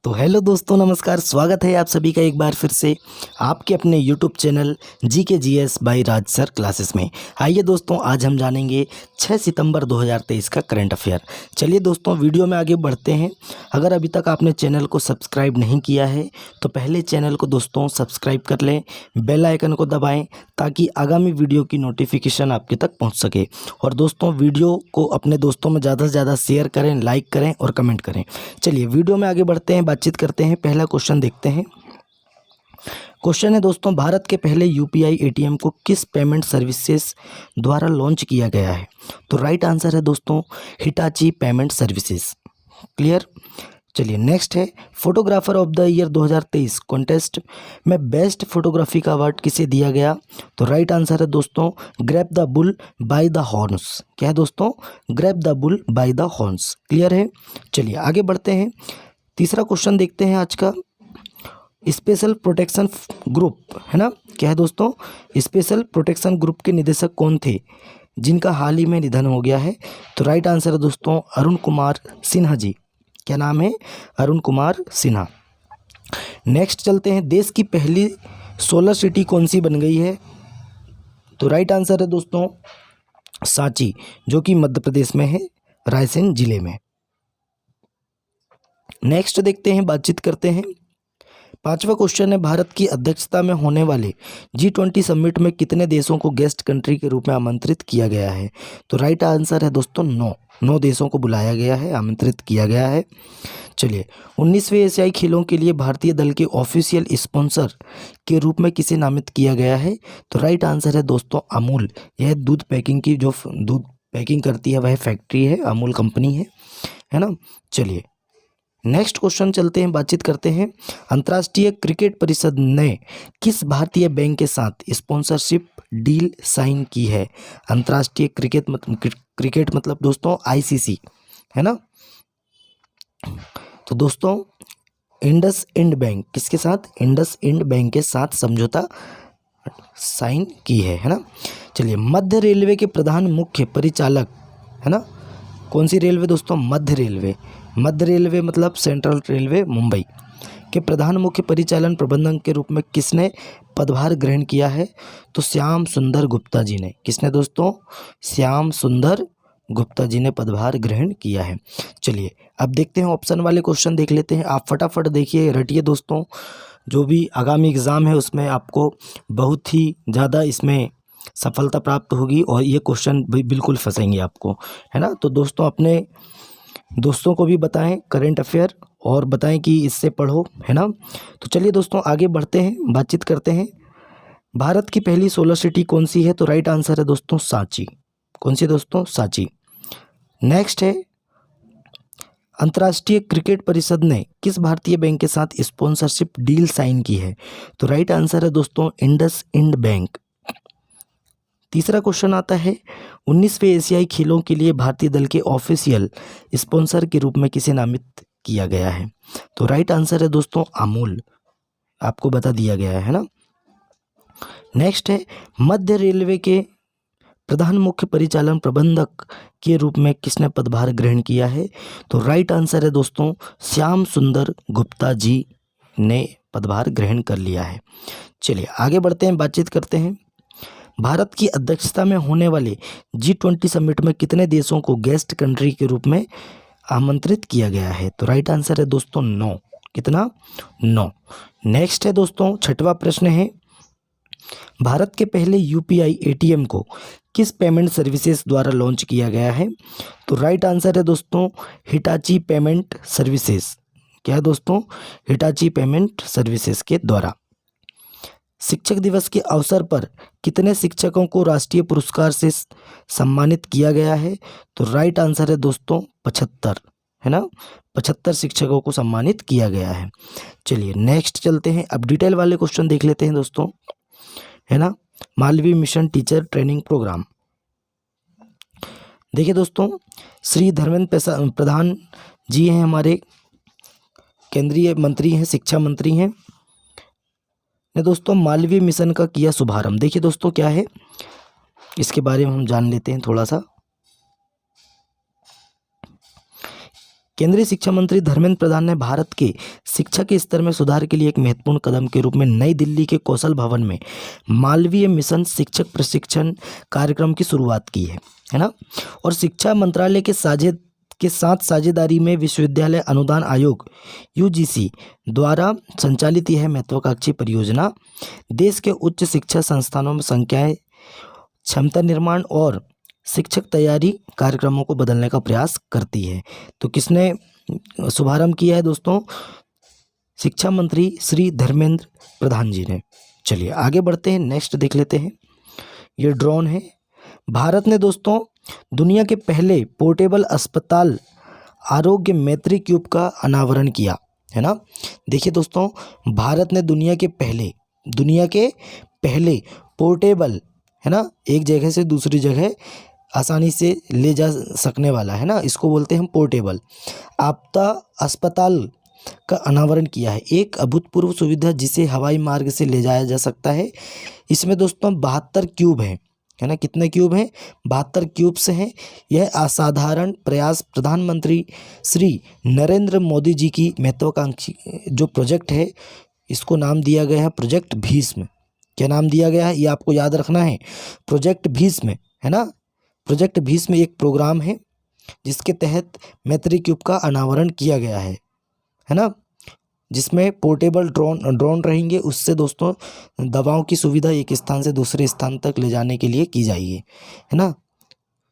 तो हेलो दोस्तों, नमस्कार। स्वागत है आप सभी का एक बार फिर से आपके अपने YouTube channel GK GS by Raj sir classes में। आइए दोस्तों, आज हम जानेंगे 6 सितंबर 2023 का करंट अफेयर। चलिए दोस्तों, वीडियो में आगे बढ़ते हैं। अगर अभी तक आपने चैनल को सब्सक्राइब नहीं किया है तो पहले चैनल को दोस्तों सब्सक्राइब कर लें, बेल आइकन को दबाएँ ताकि आगामी वीडियो की नोटिफिकेशन आपके तक पहुँच सके। और दोस्तों, वीडियो को अपने दोस्तों में ज़्यादा से ज़्यादा शेयर करें, लाइक करें और कमेंट करें। चलिए वीडियो में आगे बढ़ते हैं, बातचीत करते हैं। पहला क्वेश्चन देखते हैं। क्वेश्चन है दोस्तों, भारत के पहले UPI ATM को किस पेमेंट सर्विसेज द्वारा लॉन्च किया गया है? तो राइट आंसर है दोस्तों हिटाची पेमेंट सर्विसेज। क्लियर। चलिए नेक्स्ट है, photographer of the year 2023 contest में बेस्ट फोटोग्राफी का अवार्ड किसे दिया गया? तो राइट आंसर है दोस्तों grab the bull by the horns. क्या है दोस्तों? Grab the bull by the horns. Clear है। चलिए आगे बढ़ते हैं। तीसरा क्वेश्चन देखते हैं आज का। स्पेशल प्रोटेक्शन ग्रुप है ना, क्या है दोस्तों? स्पेशल प्रोटेक्शन ग्रुप के निदेशक कौन थे जिनका हाल ही में निधन हो गया है? तो राइट आंसर है दोस्तों अरुण कुमार सिन्हा जी। क्या नाम है? अरुण कुमार सिन्हा। नेक्स्ट चलते हैं, देश की पहली सोलर सिटी कौन सी बन गई है? तो राइट आंसर है दोस्तों सांची, जो कि मध्य प्रदेश में है, रायसेन जिले में। नेक्स्ट देखते हैं, बातचीत करते हैं। पांचवा क्वेश्चन है, भारत की अध्यक्षता में होने वाले G20 समिट में कितने देशों को गेस्ट कंट्री के रूप में आमंत्रित किया गया है? तो राइट आंसर है दोस्तों 9 देशों को बुलाया गया है, आमंत्रित किया गया है। चलिए, 19वें एशियाई खेलों के लिए भारतीय दल के ऑफिशियल स्पॉन्सर के रूप में किसे नामित किया गया है? तो राइट आंसर है दोस्तों अमूल। यह दूध पैकिंग की जो दूध पैकिंग करती है वह फैक्ट्री है, अमूल कंपनी है ना। चलिए नेक्स्ट क्वेश्चन चलते हैं, बातचीत करते हैं। अंतर्राष्ट्रीय क्रिकेट परिषद ने किस भारतीय बैंक के साथ स्पॉन्सरशिप डील साइन की है? अंतर्राष्ट्रीय क्रिकेट मतलब दोस्तों ICC है ना। तो दोस्तों इंडस इंड बैंक किसके साथ? इंडस इंड बैंक के साथ समझौता साइन की है ना। चलिए, मध्य रेलवे के प्रधान मुख्य परिचालक है ना, कौन सी रेलवे दोस्तों? मध्य रेलवे। मध्य रेलवे मतलब सेंट्रल रेलवे मुंबई के प्रधान मुख्य परिचालन प्रबंधक के रूप में किसने पदभार ग्रहण किया है? तो श्याम सुंदर गुप्ता जी ने। किसने दोस्तों? श्याम सुंदर गुप्ता जी ने पदभार ग्रहण किया है। चलिए अब देखते हैं, ऑप्शन वाले क्वेश्चन देख लेते हैं। आप फटाफट देखिए, रटिए दोस्तों। जो भी आगामी एग्ज़ाम है उसमें आपको बहुत ही ज़्यादा इसमें सफलता प्राप्त होगी और ये क्वेश्चन भी बिल्कुल फंसेंगे आपको, है ना। तो दोस्तों अपने दोस्तों को भी बताएं करंट अफेयर और बताएं कि इससे पढ़ो, है ना। तो चलिए दोस्तों आगे बढ़ते हैं, बातचीत करते हैं। भारत की पहली सोलर सिटी कौन सी है? तो राइट आंसर है दोस्तों सांची। कौन सी दोस्तों? सांची। नेक्स्ट है, अंतर्राष्ट्रीय क्रिकेट परिषद ने किस भारतीय बैंक के साथ स्पॉन्सरशिप डील साइन की है? तो राइट आंसर है दोस्तों इंडस इंड बैंक। तीसरा क्वेश्चन आता है, 19वें एशियाई खेलों के लिए भारतीय दल के ऑफिशियल स्पॉन्सर के रूप में किसे नामित किया गया है? तो राइट आंसर है दोस्तों अमूल, आपको बता दिया गया है ना। नेक्स्ट है, मध्य रेलवे के प्रधान मुख्य परिचालन प्रबंधक के रूप में किसने पदभार ग्रहण किया है? तो राइट आंसर है दोस्तों श्याम सुंदर गुप्ता जी ने पदभार ग्रहण कर लिया है। चलिए आगे बढ़ते हैं, बातचीत करते हैं। भारत की अध्यक्षता में होने वाले G20 समिट में कितने देशों को गेस्ट कंट्री के रूप में आमंत्रित किया गया है? तो राइट आंसर है दोस्तों 9। कितना? 9। नेक्स्ट है दोस्तों, छठवां प्रश्न है, भारत के पहले UPI ATM को किस पेमेंट सर्विसेज द्वारा लॉन्च किया गया है? तो राइट आंसर है दोस्तों हिटाची पेमेंट सर्विसेज। क्या है दोस्तों? हिटाची पेमेंट सर्विसेज के द्वारा। शिक्षक दिवस के अवसर पर कितने शिक्षकों को राष्ट्रीय पुरस्कार से सम्मानित किया गया है? तो राइट आंसर है दोस्तों 75, है ना। 75 शिक्षकों को सम्मानित किया गया है। चलिए नेक्स्ट चलते हैं, अब डिटेल वाले क्वेश्चन देख लेते हैं दोस्तों, है ना। Malviya mission teacher training program. देखिए दोस्तों, श्री धर्मेंद्र प्रधान जी हैं, हमारे केंद्रीय मंत्री हैं, शिक्षा मंत्री हैं ने दोस्तों मालवीय मिशन का किया शुभारंभ। देखिए दोस्तों क्या है, इसके बारे में हम जान लेते हैं थोड़ा सा। केंद्रीय शिक्षा मंत्री धर्मेंद्र प्रधान ने भारत के शिक्षा के स्तर में सुधार के लिए एक महत्वपूर्ण कदम के रूप में नई दिल्ली के कौशल भवन में मालवीय मिशन शिक्षक प्रशिक्षण कार्यक्रम की शुरुआत की है ना। और शिक्षा मंत्रालय के साथ साझेदारी में विश्वविद्यालय अनुदान आयोग यूजीसी द्वारा संचालित यह महत्वाकांक्षी परियोजना देश के उच्च शिक्षा संस्थानों में संख्याएं, क्षमता निर्माण और शिक्षक तैयारी कार्यक्रमों को बदलने का प्रयास करती है। तो किसने शुभारंभ किया है दोस्तों? शिक्षा मंत्री श्री धर्मेंद्र प्रधान जी ने। चलिए आगे बढ़ते हैं, नेक्स्ट देख लेते हैं। ये ड्रोन है। भारत ने दोस्तों दुनिया के पहले पोर्टेबल अस्पताल आरोग्य मैत्री क्यूब का अनावरण किया है ना। देखिए दोस्तों, भारत ने दुनिया के पहले पोर्टेबल है ना, एक जगह से दूसरी जगह आसानी से ले जा सकने वाला है ना, इसको बोलते हैं हम पोर्टेबल आपदा अस्पताल का अनावरण किया है। एक अभूतपूर्व सुविधा जिसे हवाई मार्ग से ले जाया जा सकता है। इसमें दोस्तों 72 क्यूब है ना। कितने क्यूब हैं? 72 क्यूब्स हैं। यह असाधारण प्रयास प्रधानमंत्री श्री नरेंद्र मोदी जी की महत्वाकांक्षी जो प्रोजेक्ट है, इसको नाम दिया गया है प्रोजेक्ट भीष्म। क्या नाम दिया गया है? ये आपको याद रखना है, प्रोजेक्ट भीष्म है ना। प्रोजेक्ट भीष्म एक प्रोग्राम है जिसके तहत मैत्री क्यूब का अनावरण किया गया है ना, जिसमें पोर्टेबल ड्रोन रहेंगे। उससे दोस्तों दवाओं की सुविधा एक स्थान से दूसरे स्थान तक ले जाने के लिए की जाएगी है ना।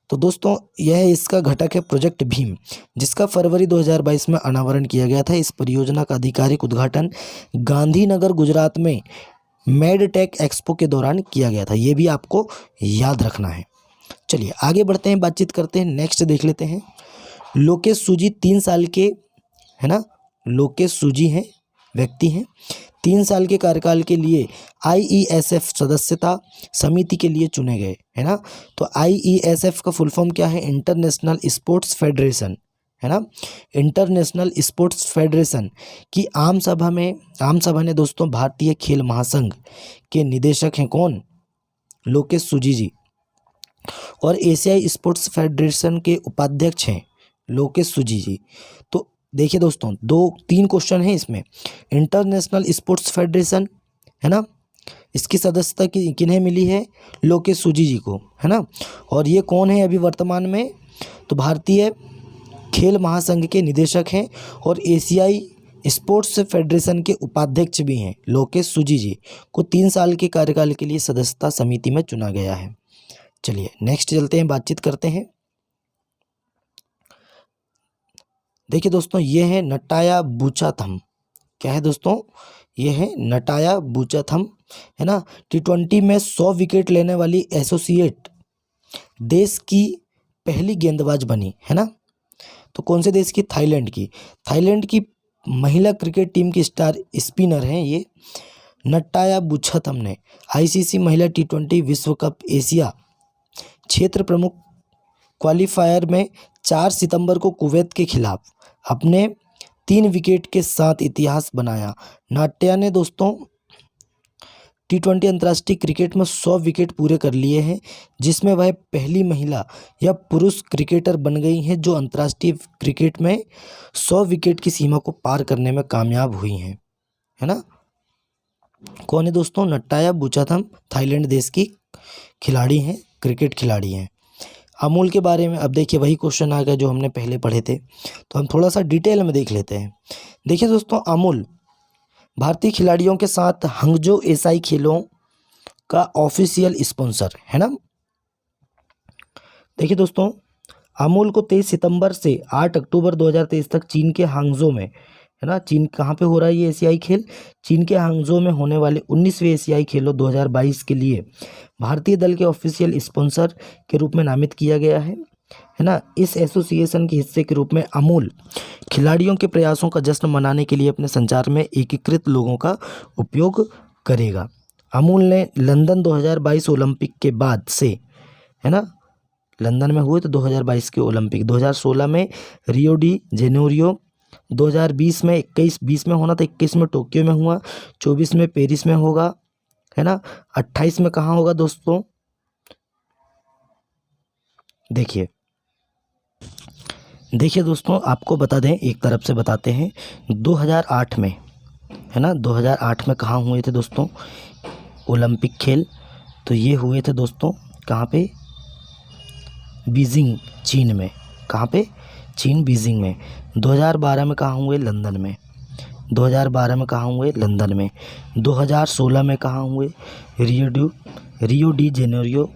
तो दोस्तों यह इसका घटक है प्रोजेक्ट भीम, जिसका फरवरी 2022 में अनावरण किया गया था। इस परियोजना का आधिकारिक उद्घाटन गांधीनगर गुजरात में मेडटेक एक्सपो के दौरान किया गया था। ये भी आपको याद रखना है। चलिए आगे बढ़ते हैं, बातचीत करते हैं, नेक्स्ट देख लेते हैं। लोकेश सूजी 3 साल के है ना, लोकेश सूजी हैं, व्यक्ति हैं, 3 साल के कार्यकाल के लिए IESF सदस्यता समिति के लिए चुने गए है ना। तो IESF का फुल फॉर्म क्या है? इंटरनेशनल स्पोर्ट्स फेडरेशन है ना। इंटरनेशनल स्पोर्ट्स फेडरेशन की आम सभा ने दोस्तों भारतीय खेल महासंघ के निदेशक हैं कौन? लोकेश सूजी जी। और एशियाई स्पोर्ट्स फेडरेशन के उपाध्यक्ष हैं लोकेश सूजी जी। तो देखिए दोस्तों 2-3 क्वेश्चन हैं इसमें। इंटरनेशनल स्पोर्ट्स फेडरेशन है ना, इसकी सदस्यता किन्हें मिली है? लोकेश सूजी जी को है ना। और ये कौन है अभी वर्तमान में? तो भारतीय खेल महासंघ के निदेशक हैं और एशियाई स्पोर्ट्स फेडरेशन के उपाध्यक्ष भी हैं। लोकेश सूजी जी को 3 साल के कार्यकाल के लिए सदस्यता समिति में चुना गया है। चलिए नेक्स्ट चलते हैं, बातचीत करते हैं। देखिए दोस्तों ये है नटाया बूचाथम। क्या है दोस्तों? ये है नटाया बूचाथम है ना। T20 में 100 विकेट लेने वाली एसोसिएट देश की पहली गेंदबाज बनी है ना। तो कौन से देश की? थाईलैंड की महिला क्रिकेट टीम की स्टार स्पिनर हैं ये नटाया बूचाथम ने ICC महिला T20 विश्व कप एशिया क्षेत्र प्रमुख क्वालिफायर में 4 सितंबर को कुवैत के खिलाफ अपने 3 विकेट के साथ इतिहास बनाया। नाट्या ने दोस्तों T20 अंतर्राष्ट्रीय क्रिकेट में 100 विकेट पूरे कर लिए हैं, जिसमें वह पहली महिला या पुरुष क्रिकेटर बन गई हैं जो अंतर्राष्ट्रीय क्रिकेट में 100 विकेट की सीमा को पार करने में कामयाब हुई हैं है ना। कौन है दोस्तों? नटाया बूचाथम थाईलैंड देश की खिलाड़ी हैं, क्रिकेट खिलाड़ी हैं। अमूल के बारे में अब देखिए वही क्वेश्चन आ गया जो हमने पहले पढ़े थे, तो हम थोड़ा सा डिटेल में देख लेते हैं। देखिए दोस्तों अमूल भारतीय खिलाड़ियों के साथ हंगजो एशियाई खेलों का ऑफिशियल स्पॉन्सर है ना। देखिए दोस्तों अमूल को 23 सितंबर से 8 अक्टूबर 2023 तक चीन के हांगजो में है ना, चीन कहाँ पे हो रहा है ये एशियाई खेल? चीन के हांगजो में होने वाले 19वें एशियाई खेलों 2022 के लिए भारतीय दल के ऑफिशियल स्पॉन्सर के रूप में नामित किया गया है ना। इस एसोसिएशन के हिस्से के रूप में अमूल खिलाड़ियों के प्रयासों का जश्न मनाने के लिए अपने संचार में एकीकृत लोगों का उपयोग करेगा। अमूल ने लंदन 2022 ओलंपिक के बाद से है ना, लंदन में हुए तो 2022 के ओलंपिक, 2016 में रियो डी जेनेरियो, 2020 में 20 में होना था, 21 में टोक्यो में हुआ, 24 में पेरिस में होगा है ना, 28 में कहाँ होगा दोस्तों? देखिए देखिए दोस्तों, आपको बता दें, एक तरफ से बताते हैं, 2008 में, है ना, 2008 में कहाँ हुए थे दोस्तों ओलंपिक खेल? तो ये हुए थे दोस्तों कहाँ पे? बीजिंग, चीन में। कहाँ पे? चीन, बीजिंग में। 2012 में कहाँ हुए? लंदन में। 2012 में कहाँ हुए? लंदन में। 2016 में कहाँ हुए? रियो डी जेनेरियो,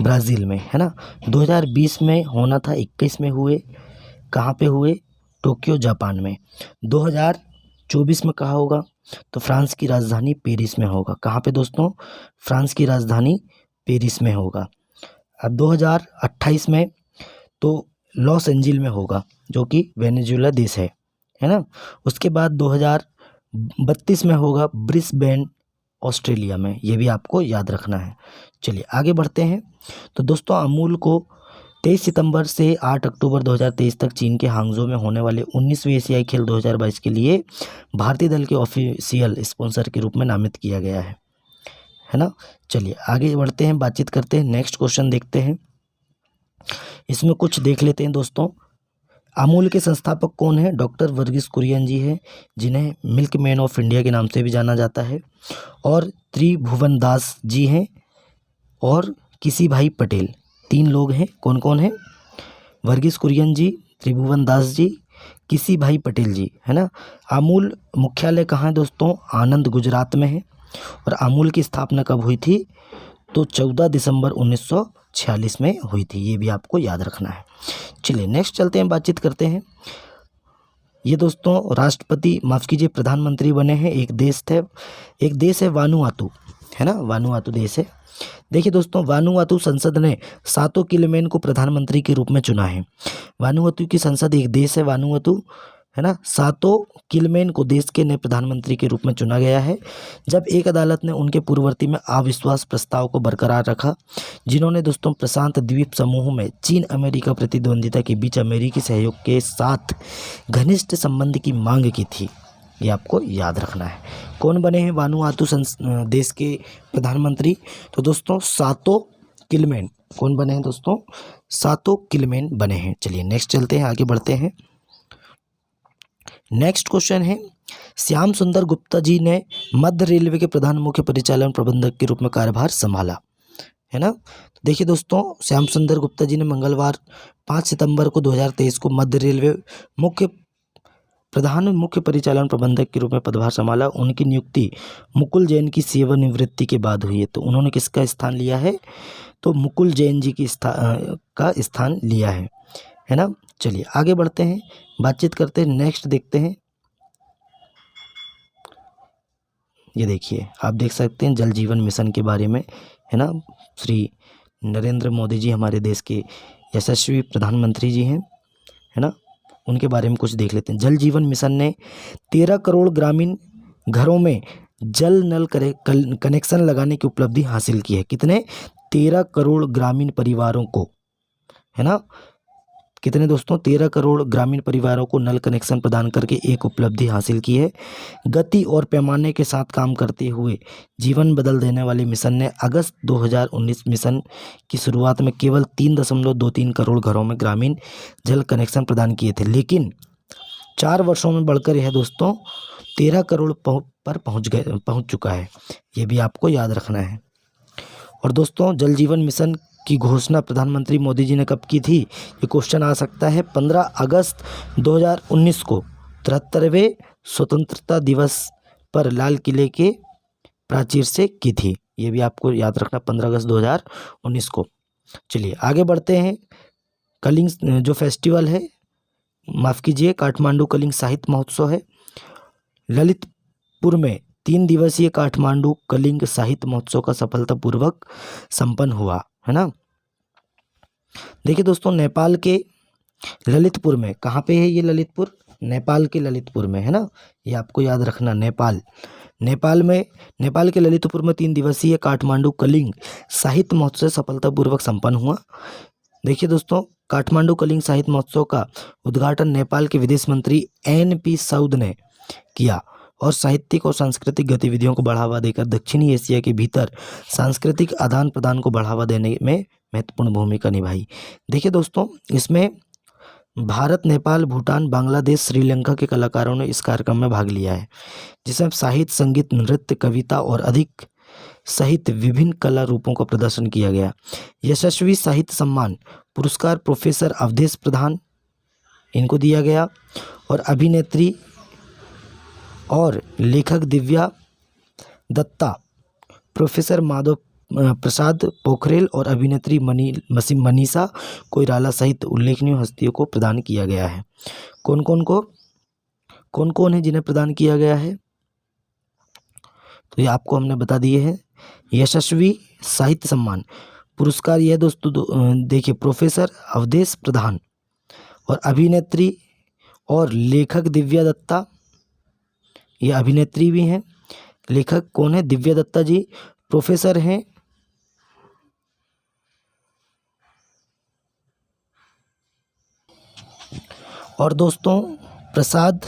ब्राज़ील में, है ना। 2020 में होना था, 21 में हुए। कहाँ पे हुए? टोक्यो, जापान में। 2024 में कहाँ होगा? तो फ्रांस की राजधानी पेरिस में होगा। कहाँ पे दोस्तों? फ्रांस की राजधानी पेरिस में होगा। अब 2028 में तो लॉस एंजिल में होगा, जो कि वेनेजुएला देश है ना। उसके बाद 2032 में होगा ब्रिस्बेन, ऑस्ट्रेलिया में। ये भी आपको याद रखना है। चलिए आगे बढ़ते हैं। तो दोस्तों, अमूल को 23 सितंबर से 8 अक्टूबर 2023 तक चीन के हांगझो में होने वाले 19वीं एशियाई खेल 2022 के लिए भारतीय दल के ऑफिशियल स्पॉन्सर के रूप में नामित किया गया है ना। चलिए आगे बढ़ते हैं, बातचीत करते हैं, नेक्स्ट क्वेश्चन देखते हैं। इसमें कुछ देख लेते हैं दोस्तों। अमूल के संस्थापक कौन है? डॉक्टर वर्गीस कुरियन जी हैं, जिन्हें मिल्क मैन ऑफ इंडिया के नाम से भी जाना जाता है। और त्रिभुवन दास जी हैं और किसी भाई पटेल, 3 लोग हैं। कौन कौन है? वर्गीस कुरियन जी, त्रिभुवन दास जी, किसी भाई पटेल जी, है ना। अमूल मुख्यालय कहाँ है दोस्तों? आनंद, गुजरात में है। और अमूल की स्थापना कब हुई थी? तो 14 दिसंबर 1946 में हुई थी। ये भी आपको याद रखना है। चलिए नेक्स्ट चलते हैं, बातचीत करते हैं। ये दोस्तों राष्ट्रपति, माफ़ कीजिए, प्रधानमंत्री बने हैं। एक देश है वानुआतू, है ना, वानुआतू देश है। देखिए दोस्तों, वानुआतू संसद ने सातो किलमेन को प्रधानमंत्री के रूप में चुना है। वानुआतू की संसद, एक देश है वानुआतू, है ना, सातो किलमेन को देश के नए प्रधानमंत्री के रूप में चुना गया है, जब एक अदालत ने उनके पूर्ववर्ती में अविश्वास प्रस्ताव को बरकरार रखा, जिन्होंने दोस्तों प्रशांत द्वीप समूह में चीन अमेरिका प्रतिद्वंदिता के बीच अमेरिकी सहयोग के साथ घनिष्ठ संबंध की मांग की थी। ये आपको याद रखना है। कौन बने हैं वानुआतू देश के प्रधानमंत्री? तो दोस्तों सातो किलमेन। कौन बने हैं दोस्तों? सातो किलमेन बने हैं। चलिए नेक्स्ट चलते हैं, आगे बढ़ते हैं। नेक्स्ट क्वेश्चन है, श्याम सुंदर गुप्ता जी ने मध्य रेलवे के प्रधान मुख्य परिचालन प्रबंधक के रूप में कार्यभार संभाला, है ना। तो देखिए दोस्तों, श्याम सुंदर गुप्ता जी ने मंगलवार 5 सितंबर को 2023 को मध्य रेलवे प्रधान मुख्य परिचालन प्रबंधक के रूप में पदभार संभाला। उनकी नियुक्ति मुकुल जैन की सेवानिवृत्ति के बाद हुई है। तो उन्होंने किसका स्थान लिया है? तो मुकुल जैन जी का स्थान लिया है ना। चलिए आगे बढ़ते हैं, बातचीत करते हैं, नेक्स्ट देखते हैं। ये देखिए, आप देख सकते हैं जल जीवन मिशन के बारे में, है ना। श्री नरेंद्र मोदी जी हमारे देश के यशस्वी प्रधानमंत्री जी हैं, है ना। उनके बारे में कुछ देख लेते हैं। जल जीवन मिशन ने 13 करोड़ ग्रामीण घरों में जल नल कनेक्शन लगाने की उपलब्धि हासिल की है। कितने? 13 करोड़ ग्रामीण परिवारों को, है ना। कितने दोस्तों? 13 करोड़ ग्रामीण परिवारों को नल कनेक्शन प्रदान करके एक उपलब्धि हासिल की है। गति और पैमाने के साथ काम करते हुए जीवन बदल देने वाले मिशन ने अगस्त 2019 मिशन की शुरुआत में केवल 3.23 करोड़ घरों में ग्रामीण जल कनेक्शन प्रदान किए थे, लेकिन 4 वर्षों में बढ़कर यह दोस्तों 13 करोड़ पर पहुंच चुका है। ये भी आपको याद रखना है। और दोस्तों, जल जीवन मिशन की घोषणा प्रधानमंत्री मोदी जी ने कब की थी? ये क्वेश्चन आ सकता है। 15 अगस्त 2019 को 73वें स्वतंत्रता दिवस पर लाल किले के प्राचीर से की थी। ये भी आपको याद रखना, 15 अगस्त 2019 को। चलिए आगे बढ़ते हैं। कलिंग जो फेस्टिवल है, माफ़ कीजिए, काठमांडू कलिंग साहित्य महोत्सव है। ललितपुर में 3 दिवसीय काठमांडू कलिंग साहित्य महोत्सव का सफलतापूर्वक संपन्न हुआ, है ना। देखिए दोस्तों, नेपाल के ललितपुर में, कहाँ पे है ये ललितपुर? नेपाल के ललितपुर में, है ना। ये आपको याद रखना, नेपाल के ललितपुर में 3 दिवसीय काठमांडू कलिंग साहित्य महोत्सव सफलतापूर्वक संपन्न हुआ। देखिए दोस्तों, काठमांडू कलिंग साहित्य महोत्सव का उद्घाटन नेपाल के विदेश मंत्री NP साउद ने किया और साहित्यिक और सांस्कृतिक गतिविधियों को बढ़ावा देकर दक्षिणी एशिया के भीतर सांस्कृतिक आदान प्रदान को बढ़ावा देने में महत्वपूर्ण भूमिका निभाई। देखिए दोस्तों, इसमें भारत, नेपाल, भूटान, बांग्लादेश, श्रीलंका के कलाकारों ने इस कार्यक्रम में भाग लिया है, जिसमें साहित्य, संगीत, नृत्य, कविता और अधिक सहित विभिन्न कला रूपों का प्रदर्शन किया गया। यशस्वी साहित्य सम्मान पुरस्कार प्रोफेसर अवधेश प्रधान इनको दिया गया, और अभिनेत्री और लेखक दिव्या दत्ता, प्रोफेसर माधव प्रसाद पोखरेल और अभिनेत्री मनीषा कोइराला सहित उल्लेखनीय हस्तियों को प्रदान किया गया है। कौन कौन है जिन्हें प्रदान किया गया है? तो ये आपको हमने बता दिए हैं। यशस्वी साहित्य सम्मान पुरस्कार ये दोस्तों देखिए, प्रोफेसर अवधेश प्रधान और अभिनेत्री और लेखक दिव्या दत्ता, ये अभिनेत्री भी हैं। लेखक कौन है? दिव्या दत्ता जी। प्रोफेसर हैं और दोस्तों प्रसाद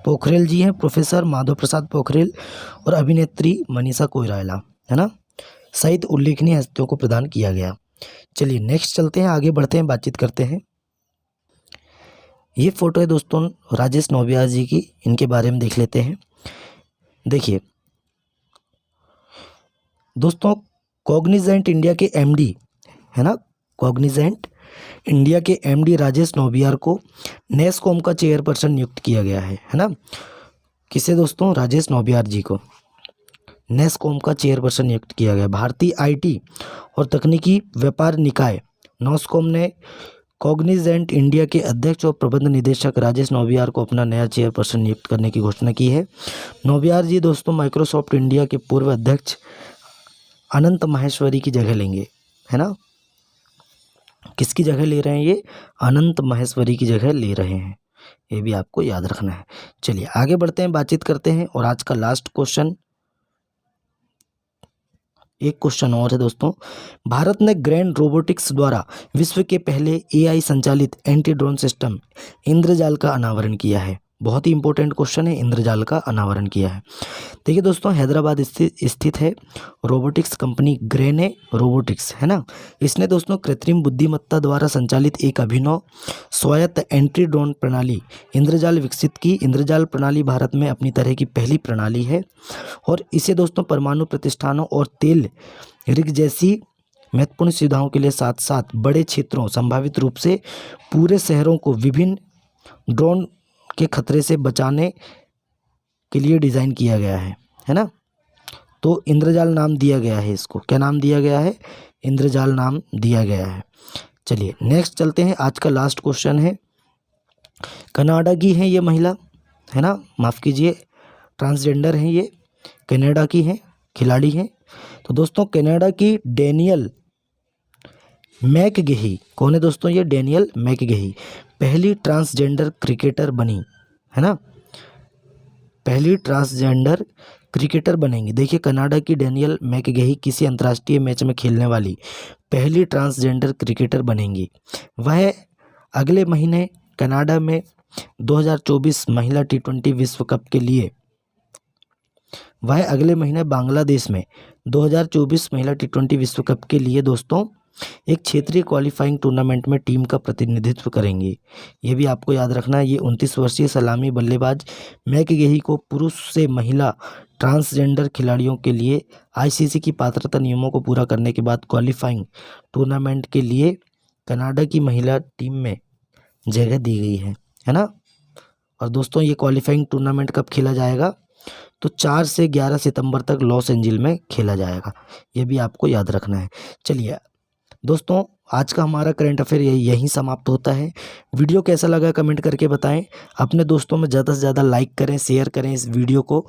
पोखरेल जी हैं, प्रोफेसर माधव प्रसाद पोखरेल, और अभिनेत्री मनीषा कोइराला, है ना, सहित उल्लेखनीय हस्तियों को प्रदान किया गया। चलिए नेक्स्ट चलते हैं, आगे बढ़ते हैं, बातचीत करते हैं। ये फोटो है दोस्तों राजेश नौबियार जी की, इनके बारे में देख लेते हैं। देखिए दोस्तों, कॉग्निजेंट इंडिया के एमडी, है ना, कॉग्निजेंट इंडिया के एमडी राजेश नौबियार को नेस्कॉम का चेयरपर्सन नियुक्त किया गया है ना। किसे दोस्तों? राजेश नौबियार जी को नेस्कॉम का चेयरपर्सन नियुक्त किया गया। भारतीय आईटी और तकनीकी व्यापार निकाय नॉस्कॉम ने कॉग्निजेंट इंडिया के अध्यक्ष और प्रबंध निदेशक राजेश नौबियार को अपना नया चेयरपर्सन नियुक्त करने की घोषणा की है। नौबियार जी दोस्तों माइक्रोसॉफ्ट इंडिया के पूर्व अध्यक्ष अनंत माहेश्वरी की जगह लेंगे, है ना। किसकी जगह ले रहे हैं? ये अनंत माहेश्वरी की जगह ले रहे हैं, ये भी आपको याद रखना है। चलिए आगे बढ़ते हैं, बातचीत करते हैं। और आज का लास्ट क्वेश्चन, एक क्वेश्चन और है दोस्तों। भारत ने ग्रैंड रोबोटिक्स द्वारा विश्व के पहले एआई संचालित एंटी ड्रोन सिस्टम इंद्रजाल का अनावरण किया है। बहुत ही इंपॉर्टेंट क्वेश्चन है, इंद्रजाल का अनावरण किया है। देखिए दोस्तों, हैदराबाद स्थित है रोबोटिक्स कंपनी ग्रेने रोबोटिक्स, है ना। इसने दोस्तों कृत्रिम बुद्धिमत्ता द्वारा संचालित एक अभिनव स्वायत्त एंटी ड्रोन प्रणाली इंद्रजाल विकसित की। इंद्रजाल प्रणाली भारत में अपनी तरह की पहली प्रणाली है और इसे दोस्तों परमाणु प्रतिष्ठानों और तेल रिग जैसी महत्वपूर्ण सुविधाओं के लिए साथ साथ बड़े क्षेत्रों, संभावित रूप से पूरे शहरों को विभिन्न ड्रोन के खतरे से बचाने के लिए डिज़ाइन किया गया है ना। तो इंद्रजाल नाम दिया गया है इसको। क्या नाम दिया गया है? इंद्रजाल नाम दिया गया है। चलिए नेक्स्ट चलते हैं, आज का लास्ट क्वेश्चन है। कनाडा की है ये महिला, है ना, माफ़ कीजिए, ट्रांसजेंडर हैं ये, कनाडा की हैं, खिलाड़ी हैं। तो दोस्तों कनाडा की डेनियल मैकगेही, कौन है दोस्तों? ये डेनियल मैकगेही पहली ट्रांसजेंडर क्रिकेटर बनी, है ना, पहली ट्रांसजेंडर क्रिकेटर बनेंगी। देखिए कनाडा की डेनियल मैकगेही किसी अंतर्राष्ट्रीय मैच में खेलने वाली पहली ट्रांसजेंडर क्रिकेटर बनेंगी। वह अगले महीने कनाडा में 2024 महिला T20 विश्व कप के लिए, वह अगले महीने बांग्लादेश में 2024 महिला T20 विश्व कप के लिए दोस्तों एक क्षेत्रीय क्वालिफाइंग टूर्नामेंट में टीम का प्रतिनिधित्व करेंगे। ये भी आपको याद रखना है। ये 29 वर्षीय सलामी बल्लेबाज मैकगेही को पुरुष से महिला ट्रांसजेंडर खिलाड़ियों के लिए आईसीसी की पात्रता नियमों को पूरा करने के बाद क्वालिफाइंग टूर्नामेंट के लिए कनाडा की महिला टीम में जगह दी गई है ना। और दोस्तों ये क्वालिफाइंग टूर्नामेंट कब खेला जाएगा? तो 4 से 11 सितंबर तक लॉस एंजिल्स में खेला जाएगा। ये भी आपको याद रखना है। चलिए दोस्तों आज का हमारा करंट अफेयर यहीं समाप्त होता है। वीडियो कैसा लगा कमेंट करके बताएं। अपने दोस्तों में ज़्यादा से ज़्यादा लाइक करें, शेयर करें इस वीडियो को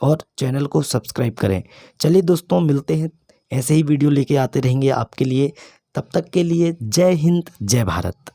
और चैनल को सब्सक्राइब करें। चलिए दोस्तों मिलते हैं, ऐसे ही वीडियो लेके आते रहेंगे आपके लिए। तब तक के लिए जय हिंद, जय भारत।